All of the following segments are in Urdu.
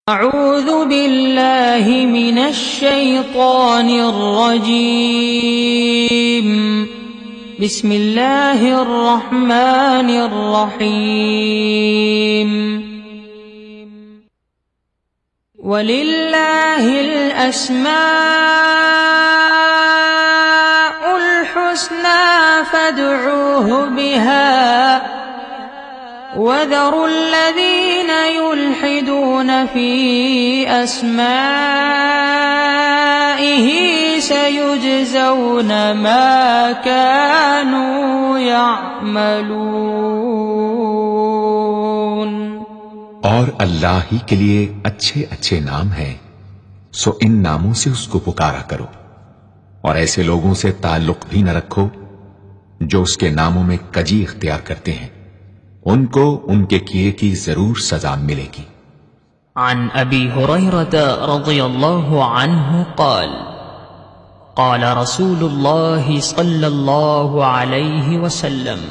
اعوذ باللہ من الشیطان الرجیم بسم اللہ الرحمن الرحیم وَلِلَّهِ الْأَسْمَاءُ الْحُسْنَى فَادْعُوهُ بِهَا وَذَرُوا الَّذِينَ يُلْحِدُونَ فِي أَسْمَائِهِ سَيُجْزَوْنَ مَا كَانُوا يَعْمَلُونَ۔ اور اللہ ہی کے لیے اچھے اچھے نام ہیں، سو ان ناموں سے اس کو پکارا کرو، اور ایسے لوگوں سے تعلق بھی نہ رکھو جو اس کے ناموں میں کجی اختیار کرتے ہیں، ان کو ان کے کیے کی ضرور سزا ملے گی۔ عن ابی ہریرہ رضی اللہ عنہ قال قال رسول اللہ صلی اللہ علیہ وسلم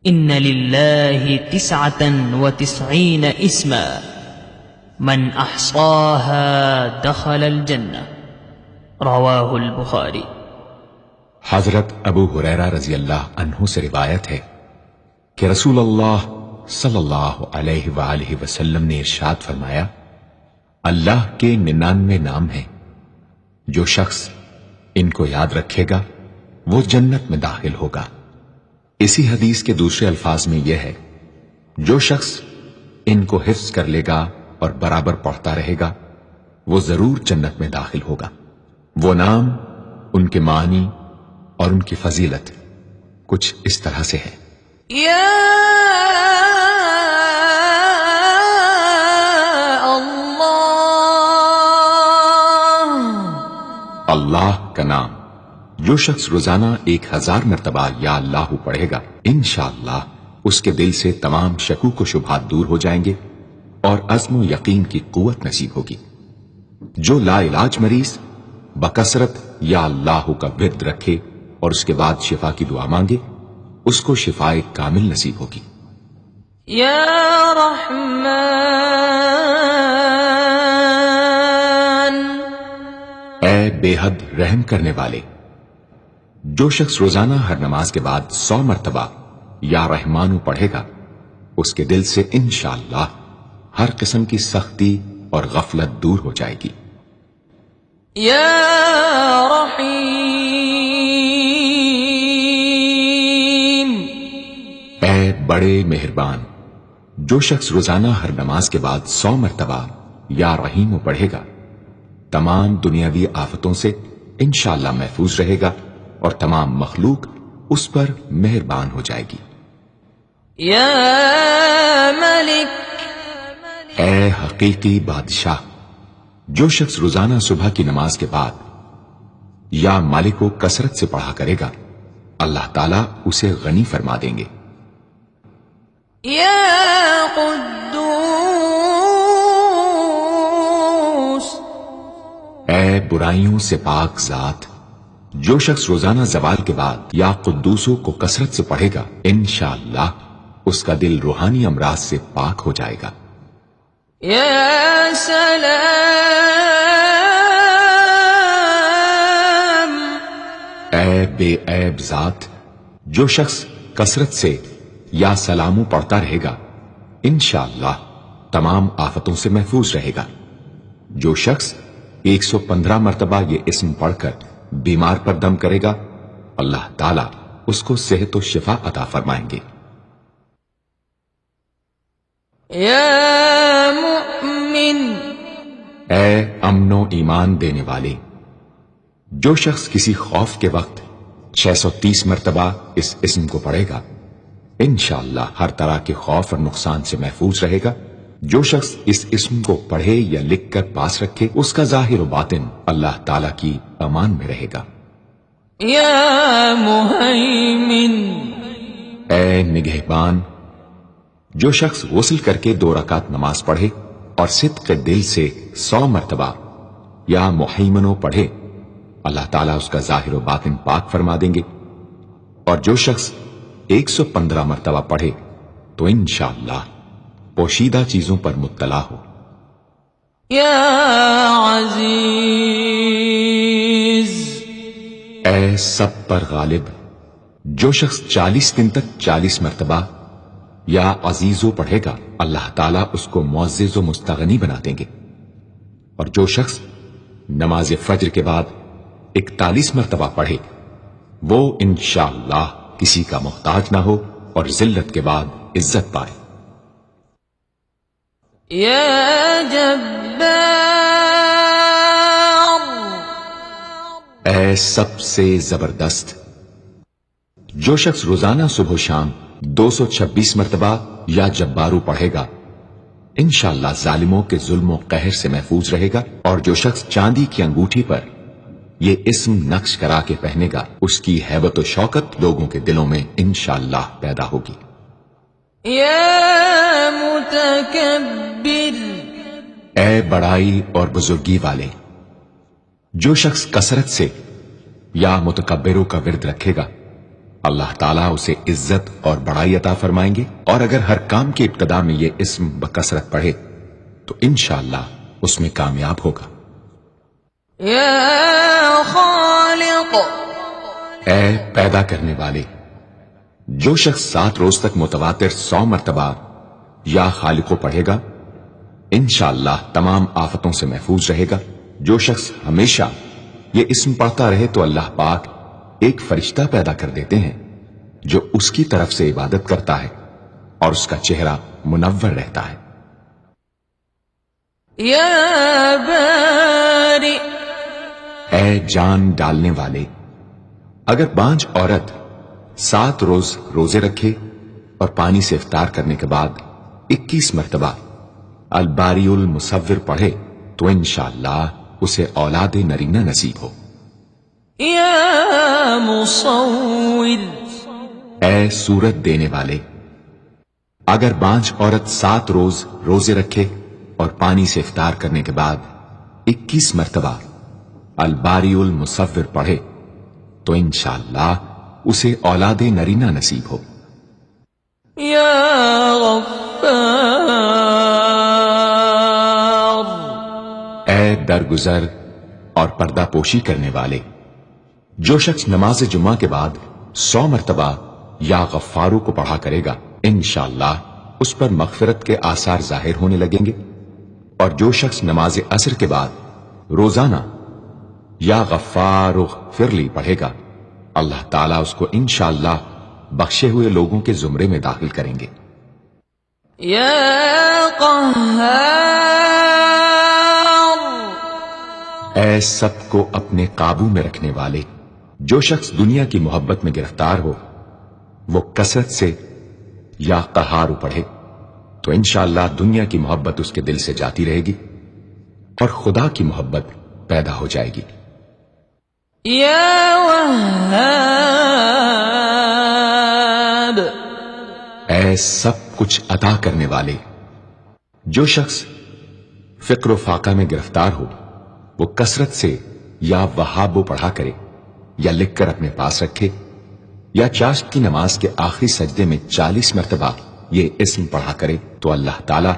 ان للہ 99 اسما من احصاها دخل الجنہ، رواہ البخاری۔ حضرت ابو ہریرہ رضی اللہ عنہ سے روایت ہے کہ رسول اللہ صلی اللہ علیہ وآلہ وسلم نے ارشاد فرمایا، اللہ کے 99 نام ہیں، جو شخص ان کو یاد رکھے گا وہ جنت میں داخل ہوگا۔ اسی حدیث کے دوسرے الفاظ میں یہ ہے، جو شخص ان کو حفظ کر لے گا اور برابر پڑھتا رہے گا وہ ضرور جنت میں داخل ہوگا۔ وہ نام، ان کے معنی اور ان کی فضیلت کچھ اس طرح سے ہے۔ یا اللہ کا نام جو شخص روزانہ 1000 مرتبہ یا اللہ پڑھے گا، انشاءاللہ اس کے دل سے تمام شکوک و شبہات دور ہو جائیں گے اور عزم و یقین کی قوت نصیب ہوگی۔ جو لا علاج مریض بکثرت یا اللہ کا ورد رکھے اور اس کے بعد شفا کی دعا مانگے، اس کو شفائے کامل نصیب ہوگی۔ یا رحمان، اے بے حد رحم کرنے والے، جو شخص روزانہ ہر نماز کے بعد 100 مرتبہ یا رحمانو پڑھے گا، اس کے دل سے انشاءاللہ ہر قسم کی سختی اور غفلت دور ہو جائے گی۔ یا رحیم، اے بڑے مہربان، جو شخص روزانہ ہر نماز کے بعد 100 مرتبہ یا رحیمو پڑھے گا، تمام دنیاوی آفتوں سے انشاءاللہ محفوظ رہے گا اور تمام مخلوق اس پر مہربان ہو جائے گی۔ یا ملک، اے حقیقی بادشاہ، جو شخص روزانہ صبح کی نماز کے بعد یا مالک کو کثرت سے پڑھا کرے گا، اللہ تعالیٰ اسے غنی فرما دیں گے۔ یا قدوس، اے برائیوں سے پاک ذات، جو شخص روزانہ زوال کے بعد یا قدوسوں کو کثرت سے پڑھے گا، انشاءاللہ اس کا دل روحانی امراض سے پاک ہو جائے گا۔ یا سلام، اے بے عیب ذات، جو شخص کثرت سے یا سلاموں پڑھتا رہے گا، انشاءاللہ تمام آفتوں سے محفوظ رہے گا۔ جو شخص 115 مرتبہ یہ اسم پڑھ کر بیمار پر دم کرے گا، اللہ تعالیٰ اس کو صحت و شفا عطا فرمائیں گے۔ یا مؤمن، اے امن و ایمان دینے والے، جو شخص کسی خوف کے وقت 630 مرتبہ اس اسم کو پڑھے گا، انشاءاللہ ہر طرح کے خوف اور نقصان سے محفوظ رہے گا۔ جو شخص اس اسم کو پڑھے یا لکھ کر پاس رکھے، اس کا ظاہر و باطن اللہ تعالیٰ کی امان میں رہے گا۔ یا مہیمن، اے نگہبان، جو شخص غسل کر کے 2 رکعت نماز پڑھے اور صدق دل سے 100 مرتبہ یا محیمنو پڑھے، اللہ تعالیٰ اس کا ظاہر و باطن پاک فرما دیں گے۔ اور جو شخص 115 مرتبہ پڑھے تو انشاءاللہ پوشیدہ چیزوں پر مطلع ہو یا عزیز. اے سب پر غالب، جو شخص 40 دن تک 40 مرتبہ یا عزیزو پڑھے گا اللہ تعالیٰ اس کو معزز و مستغنی بنا دیں گے. اور جو شخص نماز فجر کے بعد 41 مرتبہ پڑھے وہ انشاءاللہ کسی کا محتاج نہ ہو اور ذلت کے بعد عزت پائے. یا جبار، اے سب سے زبردست، جو شخص روزانہ صبح و شام 226 مرتبہ یا جبارو پڑھے گا انشاءاللہ ظالموں کے ظلم و قہر سے محفوظ رہے گا. اور جو شخص چاندی کی انگوٹھی پر یہ اسم نقش کرا کے پہنے گا اس کی ہیبت و شوکت لوگوں کے دلوں میں انشاءاللہ پیدا ہوگی. یا متکبر، اے بڑائی اور بزرگی والے، جو شخص کثرت سے یا متکبروں کا ورد رکھے گا اللہ تعالیٰ اسے عزت اور بڑائی عطا فرمائیں گے. اور اگر ہر کام کی ابتدا میں یہ اسم بکثرت پڑھے تو انشاءاللہ اس میں کامیاب ہوگا. یا خالق، اے پیدا کرنے والے، جو شخص 7 روز تک متواتر 100 مرتبہ یا خالقو پڑھے گا انشاءاللہ تمام آفتوں سے محفوظ رہے گا. جو شخص ہمیشہ یہ اسم پڑھتا رہے تو اللہ پاک ایک فرشتہ پیدا کر دیتے ہیں جو اس کی طرف سے عبادت کرتا ہے اور اس کا چہرہ منور رہتا ہے. یا باری، اے جان ڈالنے والے، اگر بانجھ عورت 7 روز روزے رکھے اور پانی سے افطار کرنے کے بعد 21 مرتبہ الباری المصور پڑھے تو انشاءاللہ اسے اولاد نرینہ نصیب ہو. یا مصور، اے صورت دینے والے، اگر بانجھ عورت 7 روز روزے رکھے اور پانی سے افطار کرنے کے بعد 21 مرتبہ الباری المصور پڑھے تو انشاءاللہ اسے اولاد نرینہ نصیب ہو. یا غفار، اے درگزر اور پردہ پوشی کرنے والے، جو شخص نماز جمعہ کے بعد 100 مرتبہ یا غفارو کو پڑھا کرے گا انشاءاللہ اس پر مغفرت کے آثار ظاہر ہونے لگیں گے. اور جو شخص نماز عصر کے بعد روزانہ یا غفار اغفر لی پڑھے گا اللہ تعالیٰ اس کو انشاءاللہ بخشے ہوئے لوگوں کے زمرے میں داخل کریں گے. یا قہار، اے سب کو اپنے قابو میں رکھنے والے، جو شخص دنیا کی محبت میں گرفتار ہو وہ کثرت سے یا قہار پڑھے تو انشاءاللہ دنیا کی محبت اس کے دل سے جاتی رہے گی اور خدا کی محبت پیدا ہو جائے گی. یا وہاب، اے سب کچھ عطا کرنے والے، جو شخص فقر و فاقہ میں گرفتار ہو وہ کثرت سے یا وہابو پڑھا کرے یا لکھ کر اپنے پاس رکھے یا چاشت کی نماز کے آخری سجدے میں 40 مرتبہ یہ اسم پڑھا کرے تو اللہ تعالیٰ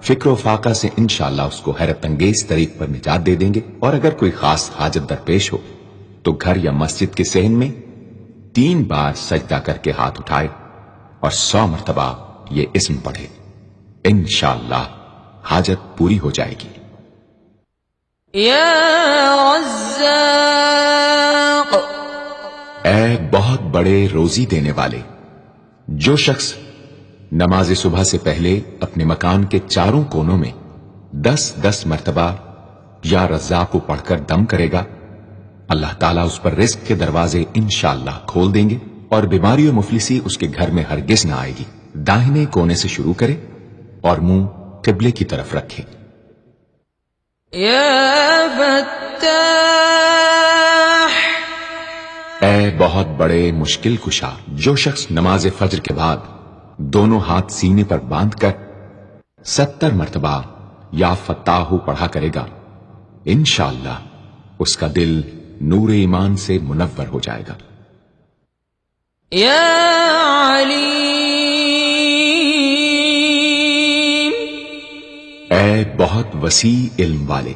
فکر و فاقہ سے انشاءاللہ اس کو حیرت انگیز طریق پر نجات دے دیں گے. اور اگر کوئی خاص حاجت درپیش ہو تو گھر یا مسجد کے صحن میں 3 بار سجدہ کر کے ہاتھ اٹھائے اور 100 مرتبہ یہ اسم پڑھے انشاءاللہ حاجت پوری ہو جائے گی. یا رزاق، اے بہت بڑے روزی دینے والے، جو شخص نماز صبح سے پہلے اپنے مکان کے چاروں کونوں میں 10-10 مرتبہ یا رزاق کو پڑھ کر دم کرے گا اللہ تعالیٰ اس پر رزق کے دروازے انشاءاللہ کھول دیں گے اور بیماری و مفلسی اس کے گھر میں ہرگز نہ آئے گی. داہنے کونے سے شروع کرے اور منہ قبلے کی طرف رکھے. یا فتاح، اے بہت بڑے مشکل کشا، جو شخص نماز فجر کے بعد دونوں ہاتھ سینے پر باندھ کر 70 مرتبہ یا فتاحو پڑھا کرے گا انشاءاللہ اس کا دل نور ایمان سے منور ہو جائے گا. یا علیم، اے بہت وسیع علم والے،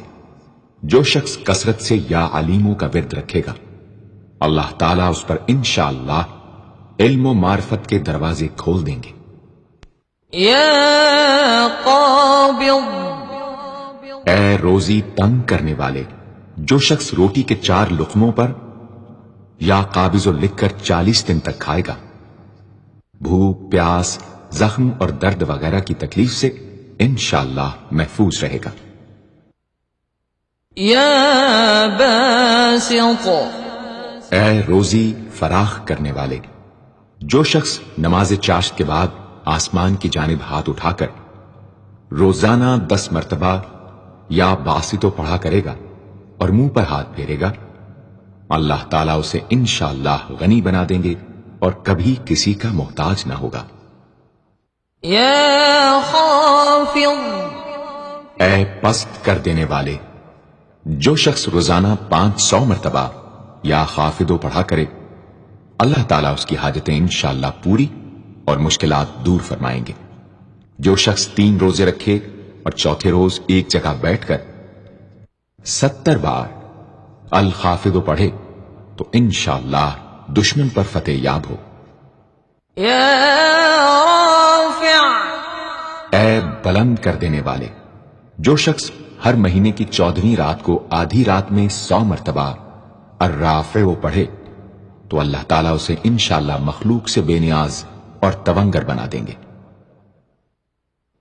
جو شخص کثرت سے یا علیموں کا ورد رکھے گا، اللہ تعالیٰ اس پر انشاءاللہ علم و معرفت کے دروازے کھول دیں گے۔ یا قابض، اے روزی تنگ کرنے والے، جو شخص روٹی کے 4 لقموں پر یا قابض و لکھ کر 40 دن تک کھائے گا، بھوک، پیاس، زخم اور درد وغیرہ کی تکلیف سے انشاءاللہ محفوظ رہے گا۔ یا باسط، اے روزی فراخ کرنے والے، جو شخص نماز چاشت کے بعد آسمان کی جانب ہاتھ اٹھا کر روزانہ 10 مرتبہ یا باسطو پڑھا کرے گا اور منہ پر ہاتھ پھیرے گا، اللہ تعالیٰ اسے انشاءاللہ غنی بنا دیں گے اور کبھی کسی کا محتاج نہ ہوگا۔ یا خافض، اے پست کر دینے والے، جو شخص روزانہ 500 مرتبہ یا خافضو پڑھا کرے، اللہ تعالیٰ اس کی حاجتیں انشاءاللہ پوری اور مشکلات دور فرمائیں گے۔ جو شخص 3 روزے رکھے اور چوتھے روز ایک جگہ بیٹھ کر 70 بار الخافضو پڑھے تو انشاءاللہ دشمن پر فتح یاب ہو۔ یا رافع، اے بلند کر دینے والے، جو شخص ہر مہینے کی 14ویں رات کو آدھی رات میں 100 مرتبہ الرافع پڑھے تو اللہ تعالیٰ اسے انشاءاللہ مخلوق سے بے نیاز اور تونگر بنا دیں گے۔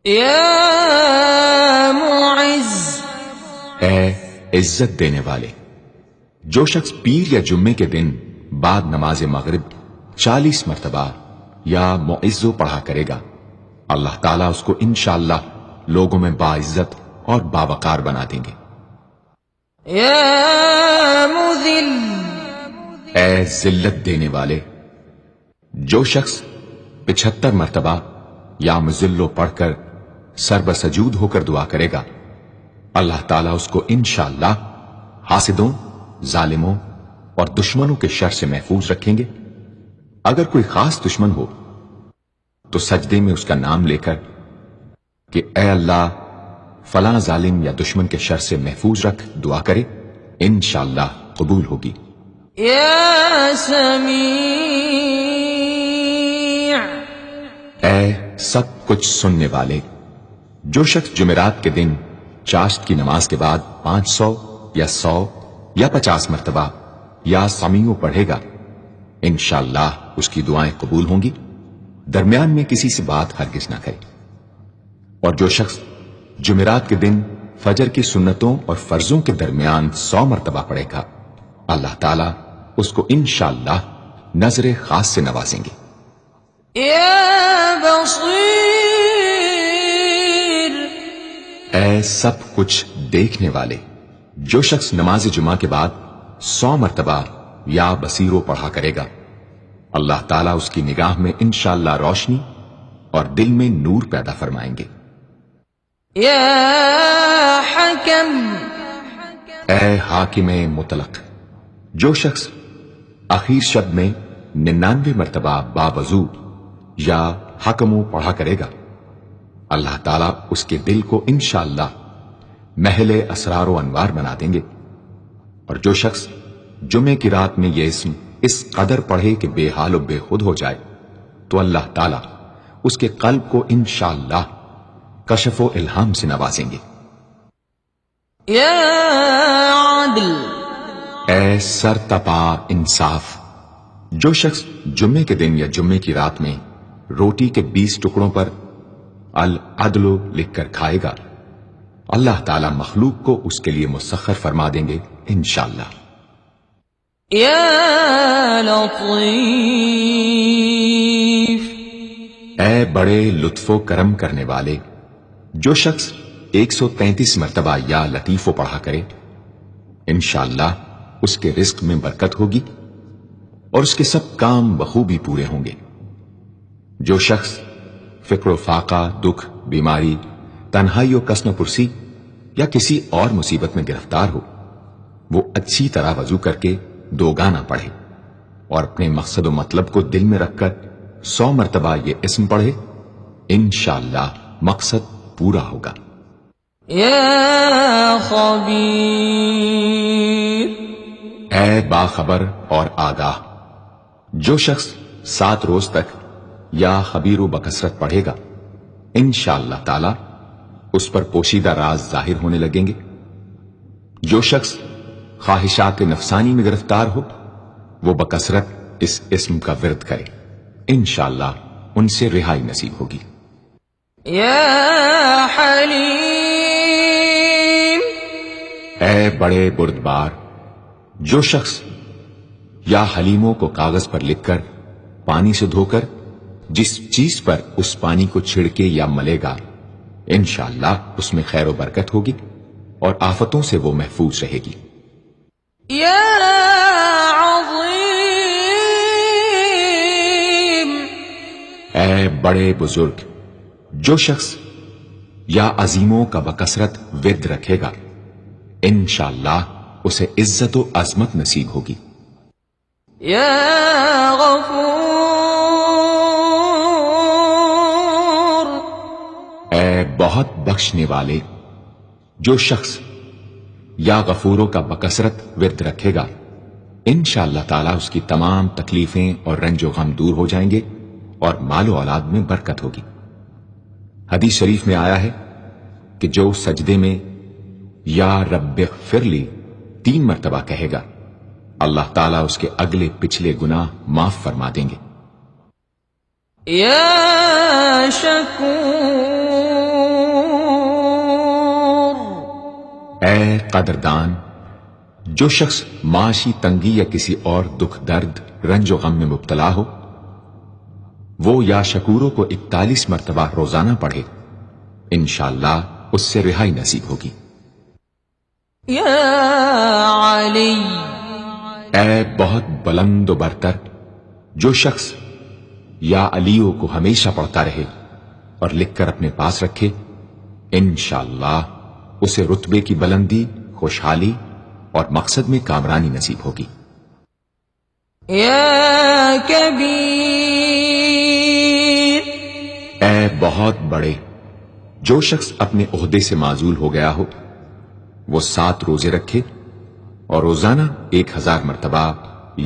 یا معز، اے عزت دینے والے، جو شخص پیر یا جمعے کے دن بعد نماز مغرب 40 مرتبہ یا معزو پڑھا کرے گا، اللہ تعالیٰ اس کو انشاءاللہ لوگوں میں باعزت اور باوقار بنا دیں گے۔ یا مذل، اے ذلت دینے والے، جو شخص 75 مرتبہ یا مذلو پڑھ کر سر بسجود ہو کر دعا کرے گا، اللہ تعالیٰ اس کو انشاءاللہ حاسدوں، ظالموں اور دشمنوں کے شر سے محفوظ رکھیں گے۔ اگر کوئی خاص دشمن ہو تو سجدے میں اس کا نام لے کر کہ اے اللہ فلاں ظالم یا دشمن کے شر سے محفوظ رکھ دعا کرے، انشاءاللہ قبول ہوگی۔ یا سمیع، اے سب کچھ سننے والے، جو شخص جمعرات کے دن چاشت کی نماز کے بعد 500 یا 100 یا 50 مرتبہ یا سمیع پڑھے گا، انشاءاللہ اس کی دعائیں قبول ہوں گی، درمیان میں کسی سے بات ہرگز نہ کرے۔ اور جو شخص جمعرات کے دن فجر کی سنتوں اور فرضوں کے درمیان 100 مرتبہ پڑھے گا، اللہ تعالیٰ اس کو انشاءاللہ نظر خاص سے نوازیں گے۔ یا بصیر، اے سب کچھ دیکھنے والے، جو شخص نماز جمعہ کے بعد 100 مرتبہ یا بصیرو پڑھا کرے گا، اللہ تعالیٰ اس کی نگاہ میں انشاءاللہ روشنی اور دل میں نور پیدا فرمائیں گے۔ یا حکم، اے حاکم مطلق، جو شخص آخر شب میں 99 مرتبہ باوضو یا حکمو پڑھا کرے گا، اللہ تعالیٰ اس کے دل کو انشاءاللہ محل اسرار و انوار بنا دیں گے۔ اور جو شخص جمعے کی رات میں یہ اسم اس قدر پڑھے کہ بے حال و بے خود ہو جائے تو اللہ تعالیٰ اس کے قلب کو انشاءاللہ کشف و الہام سے نوازیں گے۔ یا عدل، اے سر تپا انصاف، جو شخص جمعے کے دن یا جمعے کی رات میں روٹی کے 20 ٹکڑوں پر العدل لکھ کر کھائے گا، اللہ تعالیٰ مخلوق کو اس کے لیے مسخر فرما دیں گے انشاءاللہ۔ یا لطیف، اے بڑے لطف و کرم کرنے والے، جو شخص 133 مرتبہ یا لطیف و پڑھا کرے، انشاءاللہ اس کے رزق میں برکت ہوگی اور اس کے سب کام بخوبی پورے ہوں گے۔ جو شخص فقر و فاقہ، دکھ، بیماری، تنہائی و کسن و پرسی یا کسی اور مصیبت میں گرفتار ہو، وہ اچھی طرح وضو کر کے 2 گانا پڑھے اور اپنے مقصد و مطلب کو دل میں رکھ کر 100 مرتبہ یہ اسم پڑھے، انشاءاللہ مقصد پورا ہوگا۔ يا خبير اے باخبر اور آگاہ، جو شخص 7 روز تک یا خبیر و بکثرت پڑھے گا انشاءاللہ تعالی اس پر پوشیدہ راز ظاہر ہونے لگیں گے۔ جو شخص خواہشات نفسانی میں گرفتار ہو وہ بکثرت اس اسم کا ورد کرے، انشاءاللہ ان سے رہائی نصیب ہوگی۔ يا حليم اے بڑے بردبار، جو شخص یا حلیموں کو کاغذ پر لکھ کر پانی سے دھو کر جس چیز پر اس پانی کو چھڑکے یا ملے گا انشاءاللہ اس میں خیر و برکت ہوگی اور آفتوں سے وہ محفوظ رہے گی۔ يا عظيم اے بڑے بزرگ، جو شخص یا عظیموں کا بکثرت ورد رکھے گا انشاءاللہ اسے عزت و عظمت نصیب ہوگی۔ يا غفور اے بہت بخشنے والے، جو شخص یا غفوروں کا بکثرت ورد رکھے گا انشاءاللہ تعالی اس کی تمام تکلیفیں اور رنج و غم دور ہو جائیں گے اور مال و اولاد میں برکت ہوگی۔ حدیث شریف میں آیا ہے کہ جو سجدے میں یا رب اغفر لی 3 مرتبہ کہے گا اللہ تعالیٰ اس کے اگلے پچھلے گناہ معاف فرما دیں گے۔ يا شکور اے قدردان، جو شخص معاشی تنگی یا کسی اور دکھ درد رنج و غم میں مبتلا ہو وہ یا شکوروں کو 41 مرتبہ روزانہ پڑھے انشاءاللہ اس سے رہائی نصیب ہوگی۔ يا علی اے بہت بلند و برتر، جو شخص یا علیوں کو ہمیشہ پڑھتا رہے اور لکھ کر اپنے پاس رکھے انشاءاللہ اسے رتبے کی بلندی، خوشحالی اور مقصد میں کامرانی نصیب ہوگی۔ يا کبیر اے بہت بڑے، جو شخص اپنے عہدے سے معزول ہو گیا ہو وہ 7 روزے رکھے اور روزانہ 1000 مرتبہ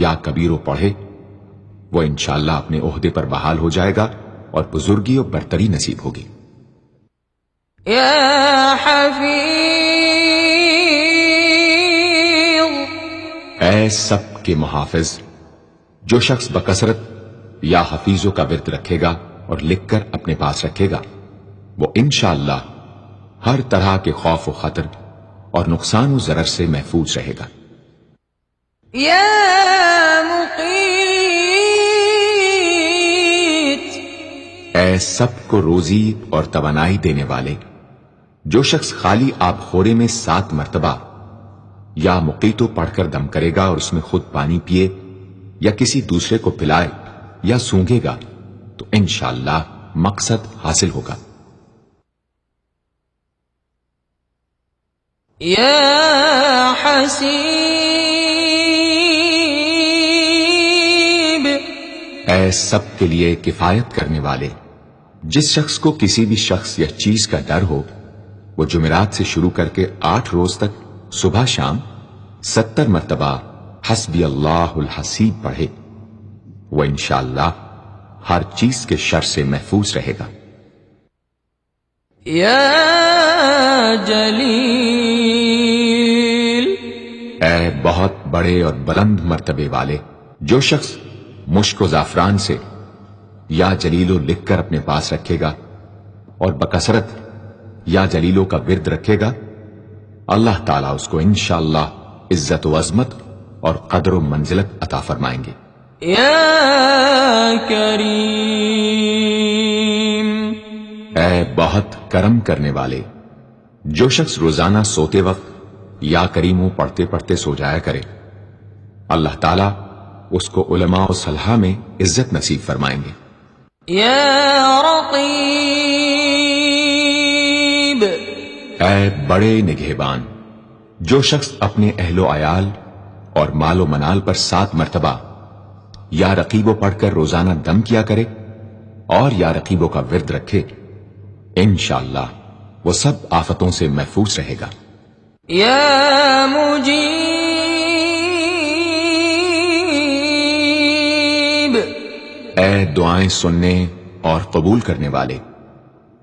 یا کبیرو پڑھے وہ انشاءاللہ اپنے عہدے پر بحال ہو جائے گا اور بزرگی اور برتری نصیب ہوگی۔ يا حفیظ اے سب کے محافظ، جو شخص بکثرت یا حفیظوں کا ورد رکھے گا اور لکھ کر اپنے پاس رکھے گا وہ انشاءاللہ ہر طرح کے خوف و خطر اور نقصان و ضرر سے محفوظ رہے گا۔ يا مقیت اے سب کو روزی اور توانائی دینے والے، جو شخص خالی آب خورے میں 7 مرتبہ یا مقیتو پڑھ کر دم کرے گا اور اس میں خود پانی پیے یا کسی دوسرے کو پلائے یا سونگے گا تو انشاءاللہ مقصد حاصل ہوگا۔ يا حسیب اے سب کے لیے کفایت کرنے والے، جس شخص کو کسی بھی شخص یا چیز کا ڈر ہو وہ جمعرات سے شروع کر کے 8 روز تک صبح شام 70 مرتبہ حسبی اللہ الحسیب پڑھے وہ انشاءاللہ ہر چیز کے شر سے محفوظ رہے گا۔ يا جلیل اے بہت بڑے اور بلند مرتبے والے، جو شخص مشک و زعفران سے یا جلیلو لکھ کر اپنے پاس رکھے گا اور بکثرت یا جلیلوں کا ورد رکھے گا اللہ تعالیٰ اس کو انشاءاللہ عزت و عظمت اور قدر و منزلت عطا فرمائیں گے۔ يا کریم اے بہت کرم کرنے والے، جو شخص روزانہ سوتے وقت یا کریموں پڑھتے پڑھتے سو جایا کرے اللہ تعالیٰ اس کو علماء و صلحاء میں عزت نصیب فرمائیں گے۔ يا رقیب اے بڑے نگہبان، جو شخص اپنے اہل و عیال اور مال و منال پر 7 مرتبہ یا رقیبوں پڑھ کر روزانہ دم کیا کرے اور یا رقیبوں کا ورد رکھے انشاءاللہ وہ سب آفتوں سے محفوظ رہے گا۔ یا مجیب، اے دعائیں سننے اور قبول کرنے والے،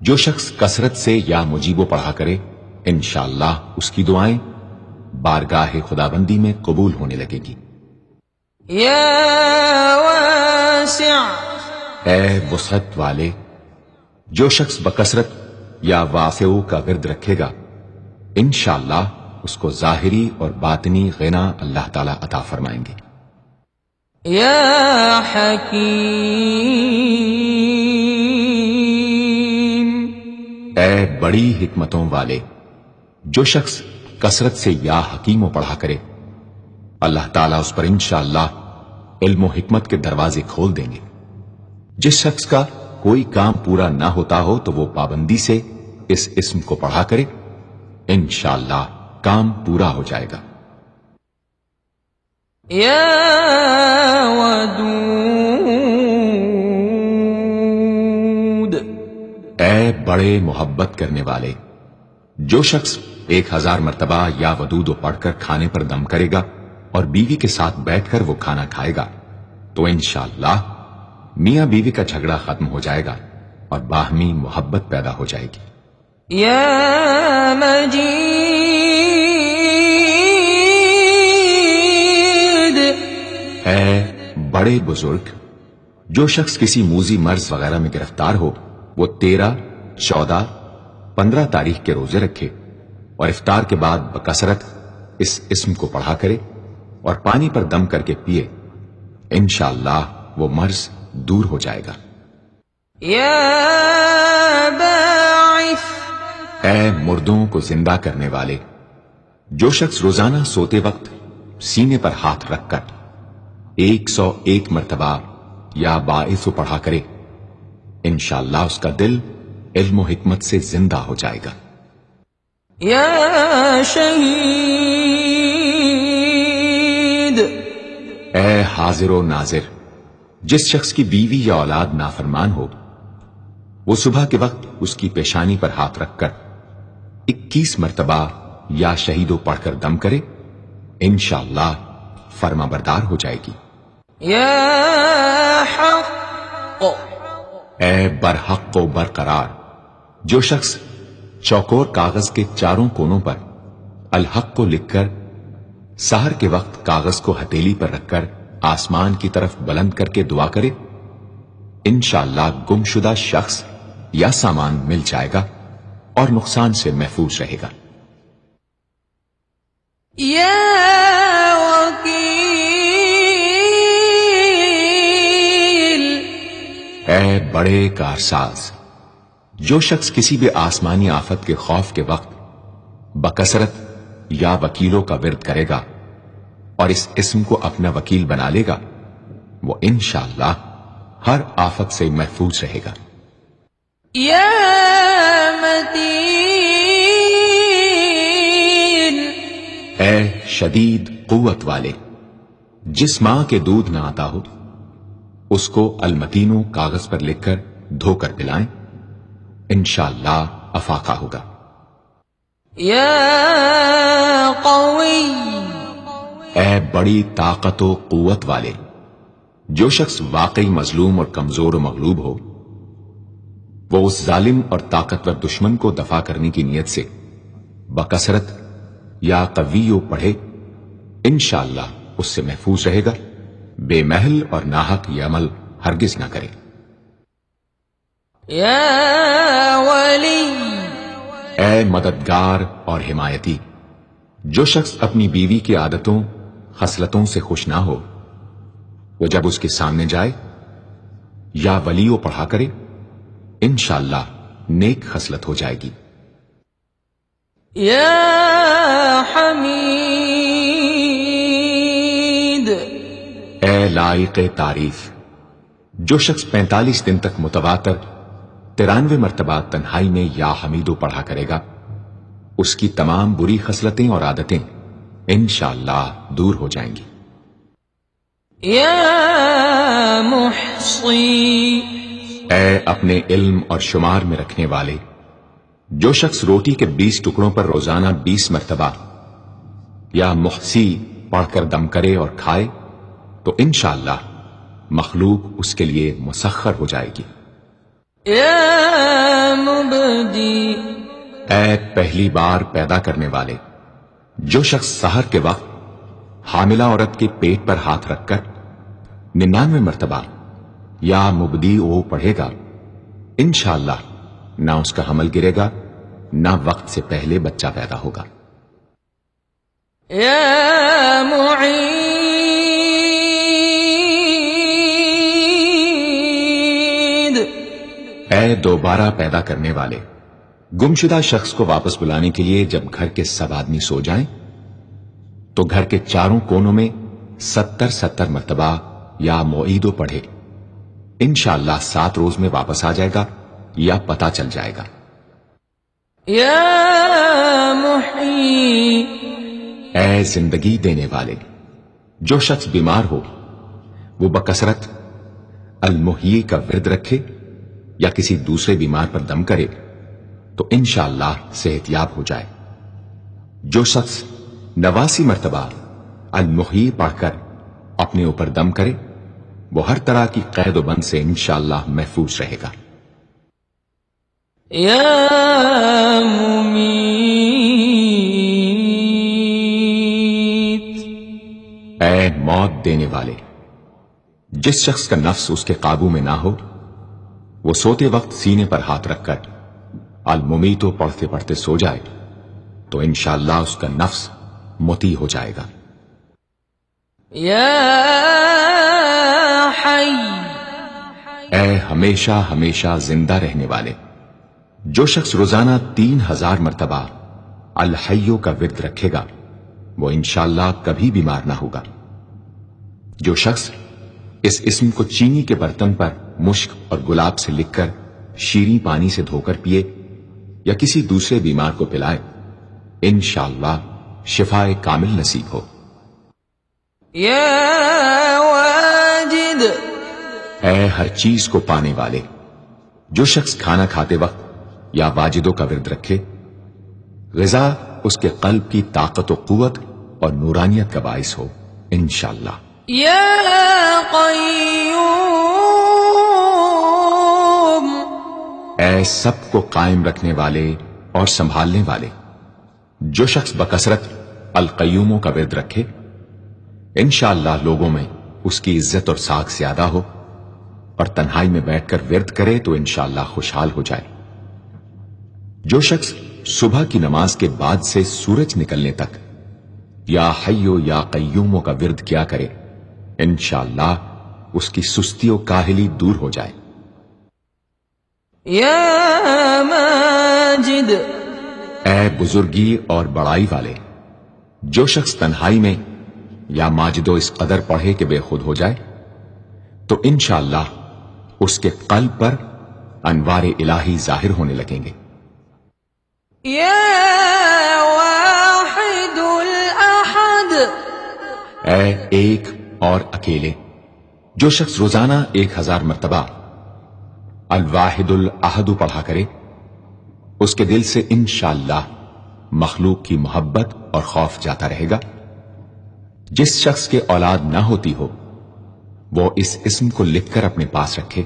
جو شخص کثرت سے یا مجیبو پڑھا کرے انشاءاللہ اس کی دعائیں بارگاہ خداوندی میں قبول ہونے لگے گی۔ یا واسع، اے وسعت والے، جو شخص بکثرت یا واسعو کا ورد رکھے گا انشاءاللہ اس کو ظاہری اور باطنی غنا اللہ تعالی عطا فرمائیں گے۔ یا حکیم، اے بڑی حکمتوں والے، جو شخص کثرت سے یا حکیمو پڑھا کرے اللہ تعالیٰ اس پر انشاءاللہ علم و حکمت کے دروازے کھول دیں گے۔ جس شخص کا کوئی کام پورا نہ ہوتا ہو تو وہ پابندی سے اس اسم کو پڑھا کرے انشاءاللہ کام پورا ہو جائے گا۔ یا ودود، اے بڑے محبت کرنے والے، جو شخص 1000 مرتبہ یا ودودو پڑھ کر کھانے پر دم کرے گا اور بیوی کے ساتھ بیٹھ کر وہ کھانا کھائے گا تو انشاءاللہ میاں بیوی کا جھگڑا ختم ہو جائے گا اور باہمی محبت پیدا ہو جائے گی۔ یا مجید، اے بڑے بزرگ، جو شخص کسی موذی مرض وغیرہ میں گرفتار ہو وہ 13، 14، 15 تاریخ کے روزے رکھے اور افطار کے بعد بکثرت اس اسم کو پڑھا کرے اور پانی پر دم کر کے پیے انشاءاللہ وہ مرض دور ہو جائے گا۔ یا باعث، اے مردوں کو زندہ کرنے والے، جو شخص روزانہ سوتے وقت سینے پر ہاتھ رکھ کر 101 مرتبہ یا باعث پڑھا کرے انشاءاللہ اس کا دل علم و حکمت سے زندہ ہو جائے گا۔ یا شہید، اے حاضر و ناظر، جس شخص کی بیوی یا اولاد نافرمان ہو وہ صبح کے وقت اس کی پیشانی پر ہاتھ رکھ کر 21 مرتبہ یا شہیدو پڑھ کر دم کرے انشاءاللہ فرما بردار ہو جائے گی۔ یا حق، اے برحق و برقرار، جو شخص چوکور کاغذ کے چاروں کونوں پر الحق کو لکھ کر سحر کے وقت کاغذ کو ہتھیلی پر رکھ کر آسمان کی طرف بلند کر کے دعا کرے انشاءاللہ گمشدہ شخص یا سامان مل جائے گا اور نقصان سے محفوظ رہے گا۔ یا وکیل، اے بڑے کارساز، جو شخص کسی بھی آسمانی آفت کے خوف کے وقت بکثرت یا وکیلوں کا ورد کرے گا اور اس اسم کو اپنا وکیل بنا لے گا وہ انشاءاللہ ہر آفت سے محفوظ رہے گا۔ یا متین، اے شدید قوت والے، جس ماں کے دودھ نہ آتا ہو اس کو المتینو کاغذ پر لکھ کر دھو کر پلائیں انشاءاللہ افاقہ ہوگا۔ یا قوی، اے بڑی طاقت و قوت والے، جو شخص واقعی مظلوم اور کمزور و مغلوب ہو وہ اس ظالم اور طاقتور دشمن کو دفاع کرنے کی نیت سے بکثرت یا قویو پڑھے انشاءاللہ اس سے محفوظ رہے گا، بے محل اور ناحق یہ عمل ہرگز نہ کرے۔ یا ولی، اے مددگار اور حمایتی، جو شخص اپنی بیوی کی عادتوں خصلتوں سے خوش نہ ہو وہ جب اس کے سامنے جائے یا ولیو پڑھا کرے انشاءاللہ نیک خصلت ہو جائے گی۔ یا حمید، اے لائق تعریف، جو شخص 45 دن تک متواتر 93 مرتبہ تنہائی میں یا حمیدو پڑھا کرے گا اس کی تمام بری خصلتیں اور عادتیں انشاءاللہ دور ہو جائیں گی۔ یا محصی، اے اپنے علم اور شمار میں رکھنے والے، جو شخص روٹی کے 20 ٹکڑوں پر روزانہ 20 مرتبہ یا محسی پڑھ کر دم کرے اور کھائے تو انشاءاللہ مخلوق اس کے لیے مسخر ہو جائے گی۔ یا مبدی، اے پہلی بار پیدا کرنے والے، جو شخص سحر کے وقت حاملہ عورت کے پیٹ پر ہاتھ رکھ کر 99 مرتبہ یا مبدی او پڑھے گا، انشاءاللہ نہ اس کا حمل گرے گا نہ وقت سے پہلے بچہ پیدا ہوگا۔ یا معید، اے دوبارہ پیدا کرنے والے، گمشدہ شخص کو واپس بلانے کے لیے جب گھر کے سب آدمی سو جائیں تو گھر کے چاروں کونوں میں 70 مرتبہ یا معیدو پڑھے، انشاءاللہ 7 روز میں واپس آ جائے گا یا پتہ چل جائے گا۔ یا محیی، اے زندگی دینے والے، جو شخص بیمار ہو وہ بکثرت المحیی کا ورد رکھے یا کسی دوسرے بیمار پر دم کرے تو انشاءاللہ صحت یاب ہو جائے۔ جو شخص 89 مرتبہ المحیی پڑھ کر اپنے اوپر دم کرے وہ ہر طرح کی قید و بند سے انشاءاللہ محفوظ رہے گا۔ یا ممیت، اے موت دینے والے، جس شخص کا نفس اس کے قابو میں نہ ہو وہ سوتے وقت سینے پر ہاتھ رکھ کر الممیتو پڑھتے پڑھتے سو جائے تو انشاءاللہ اس کا نفس مطیع ہو جائے گا۔ یا حی، اے ہمیشہ ہمیشہ زندہ رہنے والے، جو شخص روزانہ 3000 مرتبہ الحیو کا ورد رکھے گا وہ انشاءاللہ کبھی بیمار نہ ہوگا۔ جو شخص اس اسم کو چینی کے برتن پر مشک اور گلاب سے لکھ کر شیریں پانی سے دھو کر پیے یا کسی دوسرے بیمار کو پلائے انشاءاللہ شفائے کامل نصیب ہو۔ یا واجد، اے ہر چیز کو پانے والے، جو شخص کھانا کھاتے وقت یا واجدوں کا ورد رکھے غذا اس کے قلب کی طاقت و قوت اور نورانیت کا باعث ہو انشاءاللہ۔ یا قیوم، اے سب کو قائم رکھنے والے اور سنبھالنے والے، جو شخص بکثرت القیوموں کا ورد رکھے انشاءاللہ لوگوں میں اس کی عزت اور ساکھ زیادہ ہو اور تنہائی میں بیٹھ کر ورد کرے تو انشاءاللہ خوشحال ہو جائے۔ جو شخص صبح کی نماز کے بعد سے سورج نکلنے تک یا حیو یا قیوموں کا ورد کیا کرے انشاءاللہ اس کی سستی و کاہلی دور ہو جائے۔ یا ماجد، اے بزرگی اور بڑائی والے، جو شخص تنہائی میں یا ماجدو اس قدر پڑھے کہ بے خود ہو جائے تو انشاءاللہ اس کے قلب پر انوار الہی ظاہر ہونے لگیں گے۔ یا واحد الاحد، اے ایک اور اکیلے، جو شخص روزانہ 1000 مرتبہ الواحد الاحد پڑھا کرے اس کے دل سے انشاءاللہ مخلوق کی محبت اور خوف جاتا رہے گا۔ جس شخص کے اولاد نہ ہوتی ہو وہ اس اسم کو لکھ کر اپنے پاس رکھے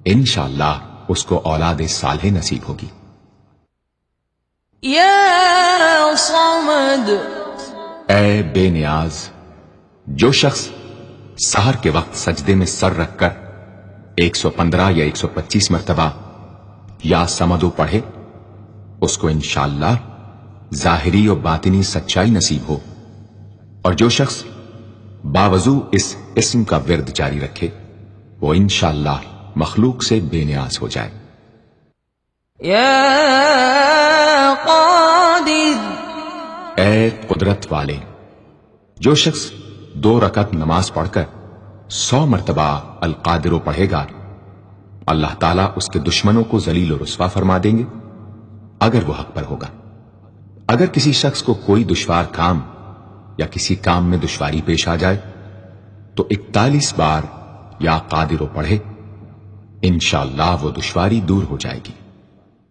انشاءاللہ اس کو اولاد صالح نصیب ہوگی۔ یا صمد، اے بے نیاز، جو شخص سحر کے وقت سجدے میں سر رکھ کر 115 یا 125 مرتبہ یا سمدو پڑھے اس کو انشاءاللہ ظاہری و باطنی سچائی نصیب ہو، اور جو شخص باوضو اس اسم کا ورد جاری رکھے وہ انشاءاللہ مخلوق سے بے نیاز ہو جائے۔ یا قادر، اے قدرت والے، جو شخص 2 رکعت نماز پڑھ کر 100 مرتبہ القادر پڑھے گا اللہ تعالیٰ اس کے دشمنوں کو ذلیل و رسوا فرما دیں گے اگر وہ حق پر ہوگا۔ اگر کسی شخص کو کوئی دشوار کام یا کسی کام میں دشواری پیش آ جائے تو 41 بار یا قادر پڑھے انشاءاللہ وہ دشواری دور ہو جائے گی۔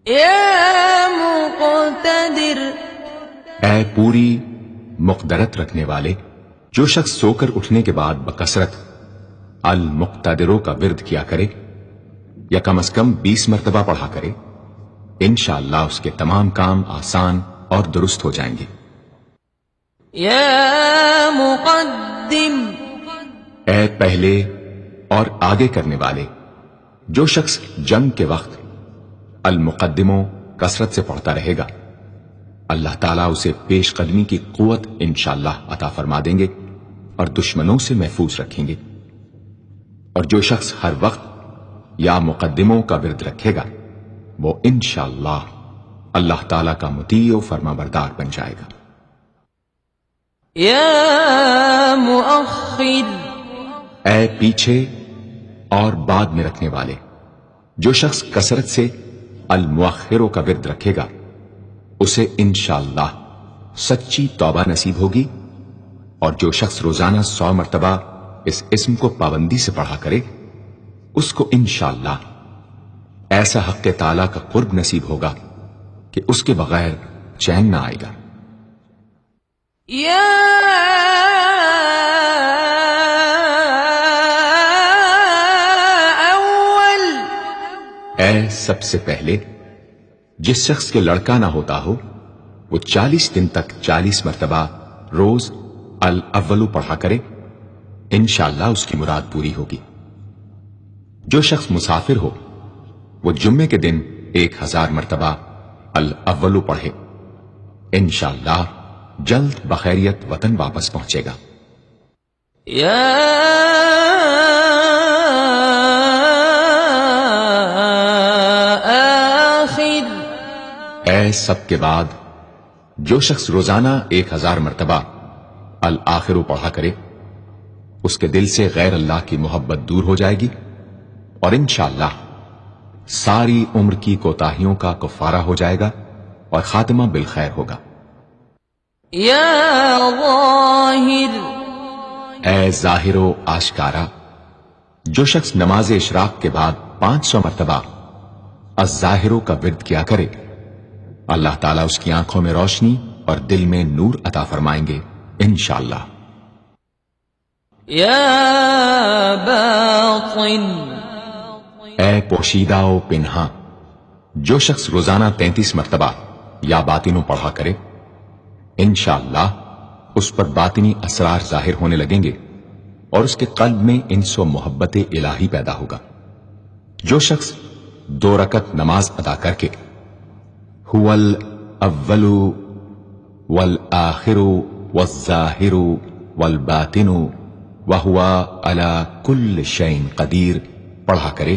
يا مقتدر اے پوری مقدرت رکھنے والے، جو شخص سو کر اٹھنے کے بعد بکثرت المقتدروں کا ورد کیا کرے یا کم از کم 20 مرتبہ پڑھا کرے، انشاءاللہ اس کے تمام کام آسان اور درست ہو جائیں گے۔ يا مقدم اے پہلے اور آگے کرنے والے، جو شخص جنگ کے وقت المقدموں کثرت سے پڑھتا رہے گا، اللہ تعالیٰ اسے پیش قدمی کی قوت انشاءاللہ عطا فرما دیں گے اور دشمنوں سے محفوظ رکھیں گے۔ اور جو شخص ہر وقت یا مقدموں کا ورد رکھے گا، وہ انشاءاللہ اللہ تعالیٰ کا مطیع و فرما بردار بن جائے گا۔ يا مؤخر اے پیچھے اور بعد میں رکھنے والے، جو شخص کثرت سے المؤخروں کا ورد رکھے گا، اسے انشاءاللہ سچی توبہ نصیب ہوگی، اور جو شخص روزانہ 100 مرتبہ اس اسم کو پابندی سے پڑھا کرے، اس کو انشاءاللہ ایسا حق تعالیٰ کا قرب نصیب ہوگا کہ اس کے بغیر چین نہ آئے گا۔ يا أول اے سب سے پہلے، جس شخص کے لڑکا نہ ہوتا ہو وہ 40 دن تک 40 مرتبہ روز الاولو پڑھا کرے، انشاءاللہ اس کی مراد پوری ہوگی۔ جو شخص مسافر ہو وہ جمعے کے دن 1000 مرتبہ الاولو پڑھے، انشاءاللہ جلد بخیریت وطن واپس پہنچے گا۔ يا آخر اے سب کے بعد، جو شخص روزانہ 1000 مرتبہ الآخر پڑھا کرے، اس کے دل سے غیر اللہ کی محبت دور ہو جائے گی اور انشاءاللہ ساری عمر کی کوتاہیوں کا کفارہ ہو جائے گا اور خاتمہ بالخیر ہوگا۔ يا ظاہر اے ظاہر و آشکارا، جو شخص نماز اشراق کے بعد 500 مرتبہ الظاہروں کا ورد کیا کرے، اللہ تعالیٰ اس کی آنکھوں میں روشنی اور دل میں نور عطا فرمائیں گے انشاءاللہ۔ يا باطن اے پوشیدہ و پنہاں، جو شخص روزانہ 33 مرتبہ یا باطنوں پڑھا کرے، انشاءاللہ اس پر باطنی اسرار ظاہر ہونے لگیں گے اور اس کے قلب میں انس و محبت الہی پیدا ہوگا۔ جو شخص 2 رکعت نماز ادا کر کے هو الاول والآخر والظاہر والباطن وهو على كل شيء قدیر پڑھا کرے،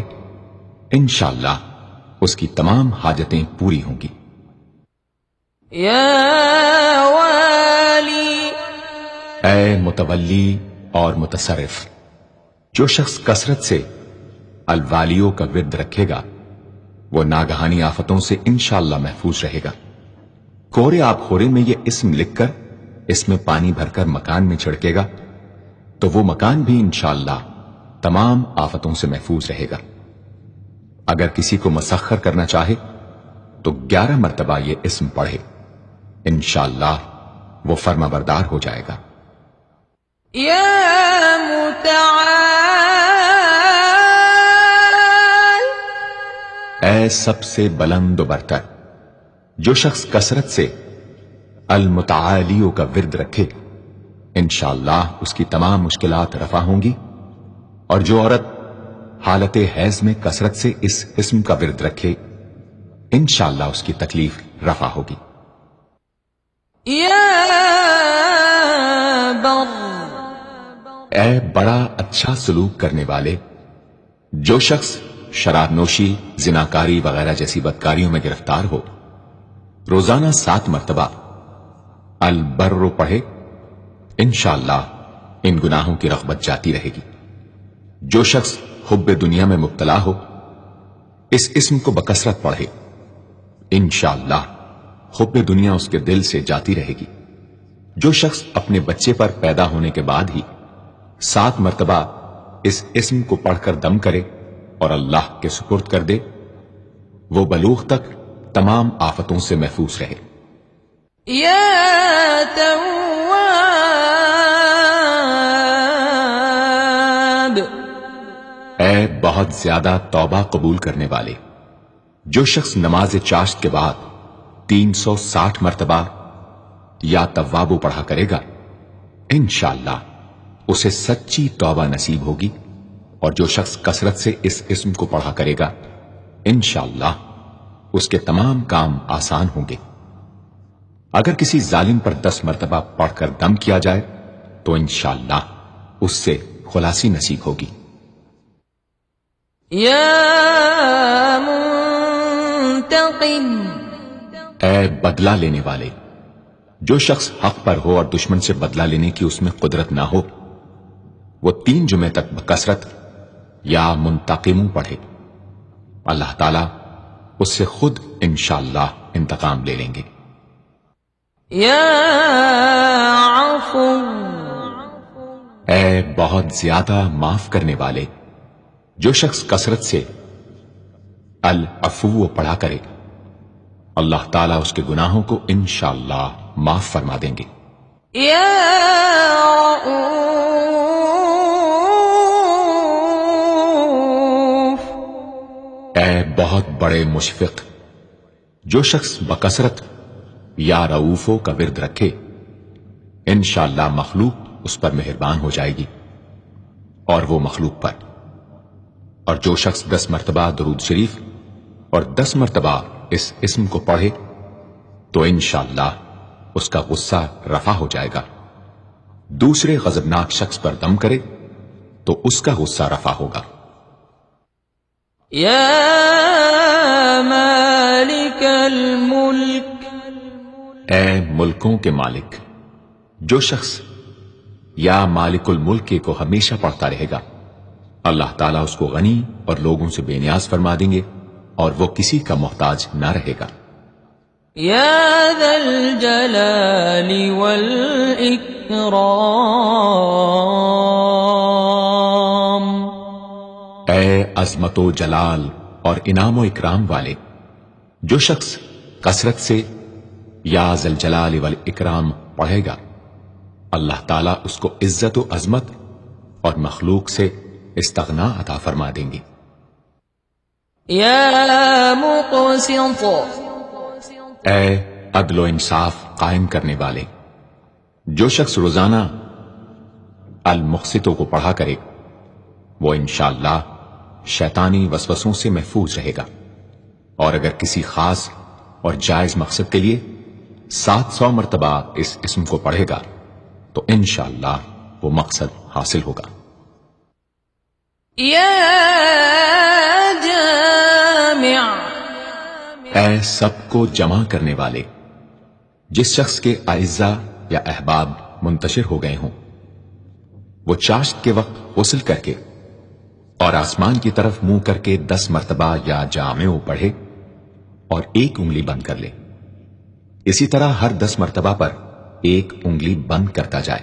انشاءاللہ اس کی تمام حاجتیں پوری ہوں گی۔ يا والی اے متولی اور متصرف، جو شخص کثرت سے الوالیوں کا ورد رکھے گا، وہ ناگہانی آفتوں سے انشاءاللہ محفوظ رہے گا۔ کورے آب خورے میں یہ اسم لکھ کر اس میں پانی بھر کر مکان میں چھڑکے گا تو وہ مکان بھی انشاءاللہ تمام آفتوں سے محفوظ رہے گا۔ اگر کسی کو مسخر کرنا چاہے تو 11 مرتبہ یہ اسم پڑھے، انشاءاللہ وہ فرما بردار ہو جائے گا۔ يا متعال اے سب سے بلند و برتر، جو شخص کثرت سے المتعالیوں کا ورد رکھے، انشاءاللہ اس کی تمام مشکلات رفع ہوں گی، اور جو عورت حالت حیض میں کثرت سے اس اسم کا ورد رکھے، انشاءاللہ اس کی تکلیف رفع ہوگی۔ يا بر اے بڑا اچھا سلوک کرنے والے، جو شخص شراب نوشی، زناکاری وغیرہ جیسی بدکاریوں میں گرفتار ہو، روزانہ 7 مرتبہ البر پڑھے، انشاءاللہ ان گناہوں کی رغبت جاتی رہے گی۔ جو شخص حب دنیا میں مبتلا ہو، اس اسم کو بکثرت پڑھے، انشاءاللہ حب دنیا اس کے دل سے جاتی رہے گی۔ جو شخص اپنے بچے پر پیدا ہونے کے بعد ہی 7 مرتبہ اس اسم کو پڑھ کر دم کرے اور اللہ کے سپرد کر دے، وہ بلوغ تک تمام آفتوں سے محفوظ رہے۔ یا تواب، اے بہت زیادہ توبہ قبول کرنے والے، جو شخص نماز چاشت کے بعد 360 مرتبہ یا توابو پڑھا کرے گا، انشاءاللہ اسے سچی توبہ نصیب ہوگی، اور جو شخص کثرت سے اس اسم کو پڑھا کرے گا انشاءاللہ اس کے تمام کام آسان ہوں گے۔ اگر کسی ظالم پر 10 مرتبہ پڑھ کر دم کیا جائے تو انشاءاللہ اس سے خلاصی نصیب ہوگی۔ یا منتقم، اے بدلہ لینے والے، جو شخص حق پر ہو اور دشمن سے بدلہ لینے کی اس میں قدرت نہ ہو، وہ 3 جمعے تک بکثرت یا منتقم پڑھے، اللہ تعالی اس سے خود انشاءاللہ انتقام لے لیں گے۔ یا عفو، اے بہت زیادہ معاف کرنے والے، جو شخص کثرت سے العفو پڑھا کرے اللہ تعالیٰ اس کے گناہوں کو انشاءاللہ معاف فرما دیں گے۔ یا رؤوف، اے بہت بڑے مشفق، جو شخص بکثرت یا رؤوفو کا ورد رکھے انشاءاللہ مخلوق اس پر مہربان ہو جائے گی، اور وہ مخلوق پر۔ اور جو شخص 10 مرتبہ درود شریف اور 10 مرتبہ اس اسم کو پڑھے تو انشاءاللہ اس کا غصہ رفع ہو جائے گا۔ دوسرے غضبناک شخص پر دم کرے تو اس کا غصہ رفع ہوگا۔ یا مالک الملک، اے ملکوں کے مالک، جو شخص یا مالک الملک کو ہمیشہ پڑھتا رہے گا اللہ تعالیٰ اس کو غنی اور لوگوں سے بے نیاز فرما دیں گے، اور وہ کسی کا محتاج نہ رہے گا۔ یا ذا الجلال والاکرام، اے عظمت و جلال اور انعام و اکرام والے، جو شخص کثرت سے یا ذا الجلال والاکرام پڑھے گا اللہ تعالیٰ اس کو عزت و عظمت اور مخلوق سے استغنا عطا فرما دیں گے۔ یا مقسط، اے عدل و انصاف قائم کرنے والے، جو شخص روزانہ المقسطوں کو پڑھا کرے وہ انشاءاللہ شیطانی وسوسوں سے محفوظ رہے گا، اور اگر کسی خاص اور جائز مقصد کے لیے 700 مرتبہ اس اسم کو پڑھے گا تو انشاءاللہ وہ مقصد حاصل ہوگا۔ یا جامع، اے سب کو جمع کرنے والے، جس شخص کے اعزا یا احباب منتشر ہو گئے ہوں وہ چاشت کے وقت غسل کر کے اور آسمان کی طرف منہ کر کے 10 مرتبہ یا جامع پڑھے اور 1 انگلی بند کر لے۔ اسی طرح ہر 10 مرتبہ پر 1 انگلی بند کرتا جائے،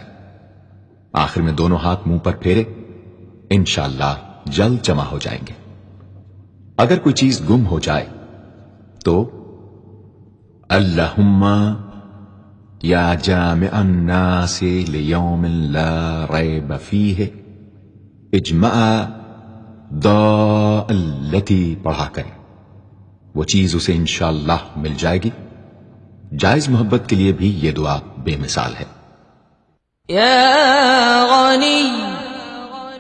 آخر میں دونوں ہاتھ منہ پر پھیرے، انشاءاللہ جلد جمع ہو جائیں گے۔ اگر کوئی چیز گم ہو جائے تو اللہم یا جامع الناس لیوم لا ریب فیہ اجمع التی پڑھا کرے، وہ چیز اسے انشاءاللہ مل جائے گی۔ جائز محبت کے لیے بھی یہ دعا بے مثال ہے۔ یا غنی،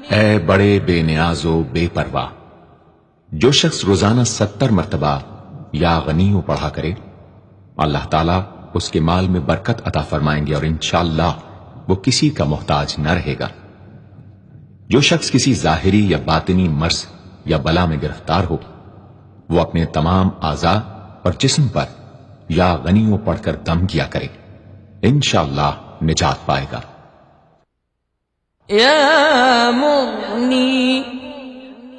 اے بڑے بے نیاز و بے پرواہ، جو شخص روزانہ 70 مرتبہ یا غنیوں پڑھا کرے اللہ تعالیٰ اس کے مال میں برکت عطا فرمائیں گے، اور انشاءاللہ وہ کسی کا محتاج نہ رہے گا۔ جو شخص کسی ظاہری یا باطنی مرض یا بلا میں گرفتار ہو وہ اپنے تمام اعضاء اور جسم پر یا غنیوں پڑھ کر دم کیا کرے، انشاءاللہ نجات پائے گا۔ یا مغنی،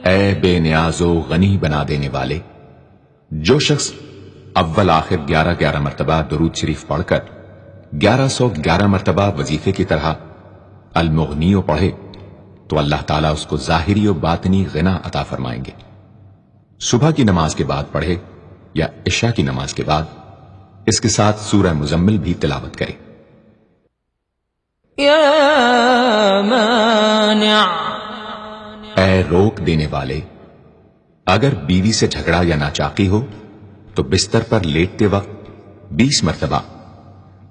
اے بے نیاز و غنی بنا دینے والے، جو شخص اول آخر 11 مرتبہ درود شریف پڑھ کر 1111 مرتبہ وظیفے کی طرح المغنی پڑھے تو اللہ تعالیٰ اس کو ظاہری و باطنی غنا عطا فرمائیں گے۔ صبح کی نماز کے بعد پڑھے یا عشاء کی نماز کے بعد اس کے ساتھ سورہ مزمل بھی تلاوت کرے۔ یا مانع، اے روک دینے والے، اگر بیوی سے جھگڑا یا ناچاقی ہو تو بستر پر لیٹتے وقت 20 مرتبہ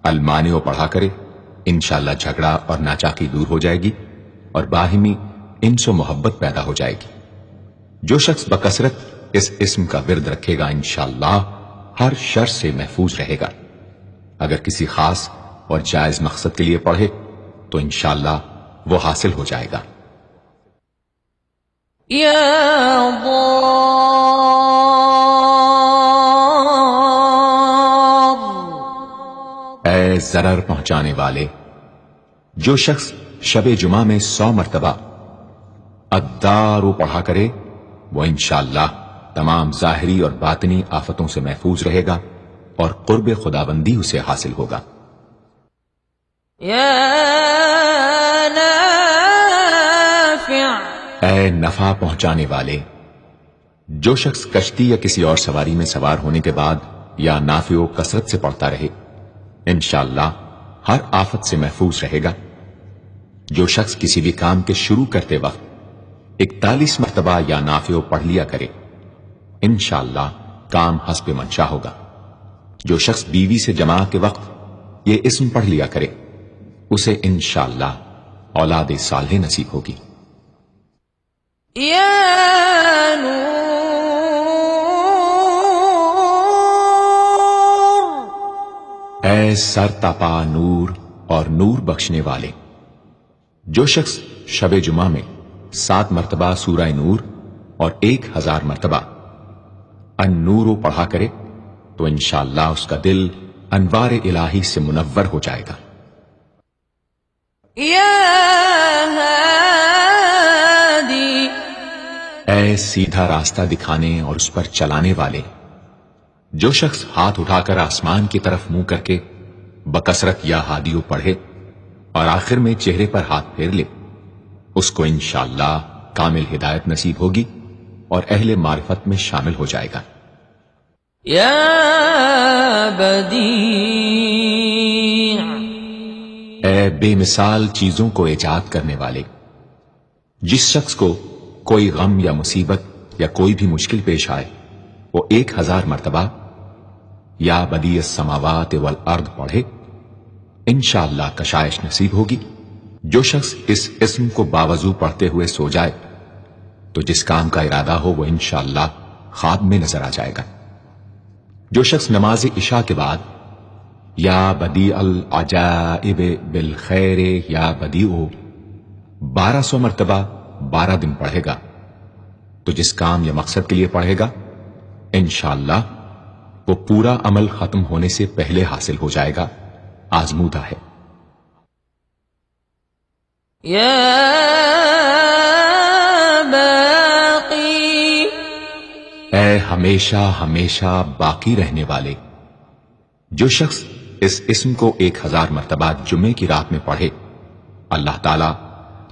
المانع پڑھا کرے، انشاءاللہ جھگڑا اور ناچاقی دور ہو جائے گی اور باہمی انس و محبت پیدا ہو جائے گی۔ جو شخص بکثرت اس اسم کا ورد رکھے گا انشاءاللہ ہر شر سے محفوظ رہے گا۔ اگر کسی خاص اور جائز مقصد کے لیے پڑھے تو انشاءاللہ وہ حاصل ہو جائے گا۔ یا ضار، اے ضرر پہنچانے والے، جو شخص شب جمعہ میں 100 مرتبہ الدار پڑھا کرے وہ انشاءاللہ تمام ظاہری اور باطنی آفتوں سے محفوظ رہے گا اور قرب خداوندی اسے حاصل ہوگا۔ یا نافع، اے نفع پہنچانے والے، جو شخص کشتی یا کسی اور سواری میں سوار ہونے کے بعد یا نافع و کثرت سے پڑھتا رہے انشاءاللہ ہر آفت سے محفوظ رہے گا۔ جو شخص کسی بھی کام کے شروع کرتے وقت 41 مرتبہ یا نافع پڑھ لیا کرے انشاءاللہ کام حسب منشا ہوگا۔ جو شخص بیوی سے جماع کے وقت یہ اسم پڑھ لیا کرے اسے انشاءاللہ اولاد صالح نصیب ہوگی۔ یا نور، اے سر تپا نور اور نور بخشنے والے، جو شخص شب جمعہ میں 7 مرتبہ سورہ نور اور 1000 مرتبہ النور پڑھا کرے تو انشاءاللہ اس کا دل انوار الہی سے منور ہو جائے گا۔ یا ہادی، اے سیدھا راستہ دکھانے اور اس پر چلانے والے، جو شخص ہاتھ اٹھا کر آسمان کی طرف منہ کر کے بکثرت یا ہادیو پڑھے اور آخر میں چہرے پر ہاتھ پھیر لے اس کو انشاءاللہ کامل ہدایت نصیب ہوگی اور اہل معرفت میں شامل ہو جائے گا۔ یا بدیع، اے بے مثال چیزوں کو ایجاد کرنے والے، جس شخص کو کوئی غم یا مصیبت یا کوئی بھی مشکل پیش آئے وہ 1000 مرتبہ یا بدیع السماوات والارض پڑھے انشاءاللہ کشائش نصیب ہوگی۔ جو شخص اس اسم کو باوضو پڑھتے ہوئے سو جائے تو جس کام کا ارادہ ہو وہ انشاءاللہ خواب میں نظر آ جائے گا۔ جو شخص نماز عشاء کے بعد یا بدیع العجائب بالخیر یا بدیع 1200 مرتبہ 12 دن پڑھے گا تو جس کام یا مقصد کے لیے پڑھے گا انشاءاللہ وہ پورا عمل ختم ہونے سے پہلے حاصل ہو جائے گا، آزمودہ ہے۔ یا باقی، اے ہمیشہ ہمیشہ باقی رہنے والے، جو شخص اس اسم کو 1000 مرتبہ جمعے کی رات میں پڑھے اللہ تعالی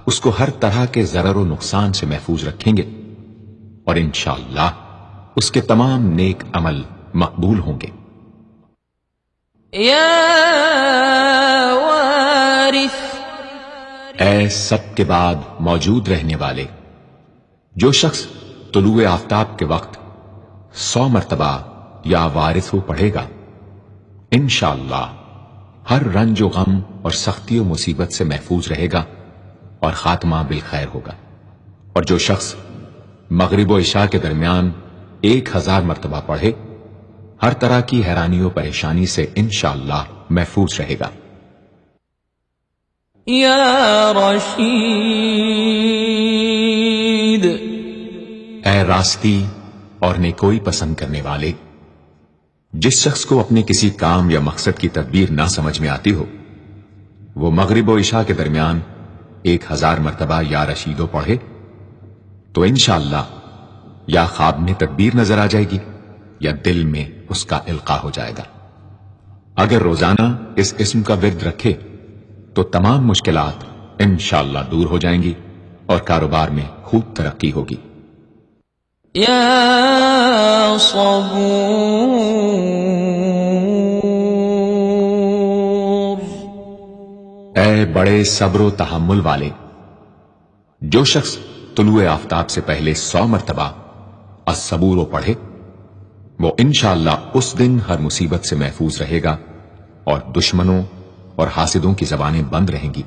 اس کو ہر طرح کے ضرر و نقصان سے محفوظ رکھیں گے اور انشاءاللہ اس کے تمام نیک عمل مقبول ہوں گے۔ یا وارث، اے سب کے بعد موجود رہنے والے، جو شخص طلوع آفتاب کے وقت 100 مرتبہ یا وارث پڑھے گا انشاءاللہ ہر رنج و غم اور سختی و مصیبت سے محفوظ رہے گا اور خاتمہ بالخیر ہوگا۔ اور جو شخص مغرب و عشاء کے درمیان 1000 مرتبہ پڑھے ہر طرح کی حیرانی و پریشانی سے انشاءاللہ محفوظ رہے گا۔ یا رشید، اے راستی اور نیکوئی پسند کرنے والے، جس شخص کو اپنے کسی کام یا مقصد کی تدبیر نہ سمجھ میں آتی ہو وہ مغرب و عشاء کے درمیان 1000 مرتبہ یا رشیدو پڑھے تو انشاءاللہ یا خواب میں تدبیر نظر آ جائے گی یا دل میں اس کا القاء ہو جائے گا۔ اگر روزانہ اس اسم کا ورد رکھے تو تمام مشکلات انشاءاللہ دور ہو جائیں گی اور کاروبار میں خوب ترقی ہوگی۔ يا صبور اے بڑے صبر و تحمل والے، جو شخص طلوع آفتاب سے پہلے 100 مرتبہ الصبور پڑھے وہ انشاءاللہ اس دن ہر مصیبت سے محفوظ رہے گا اور دشمنوں اور حاسدوں کی زبانیں بند رہیں گی۔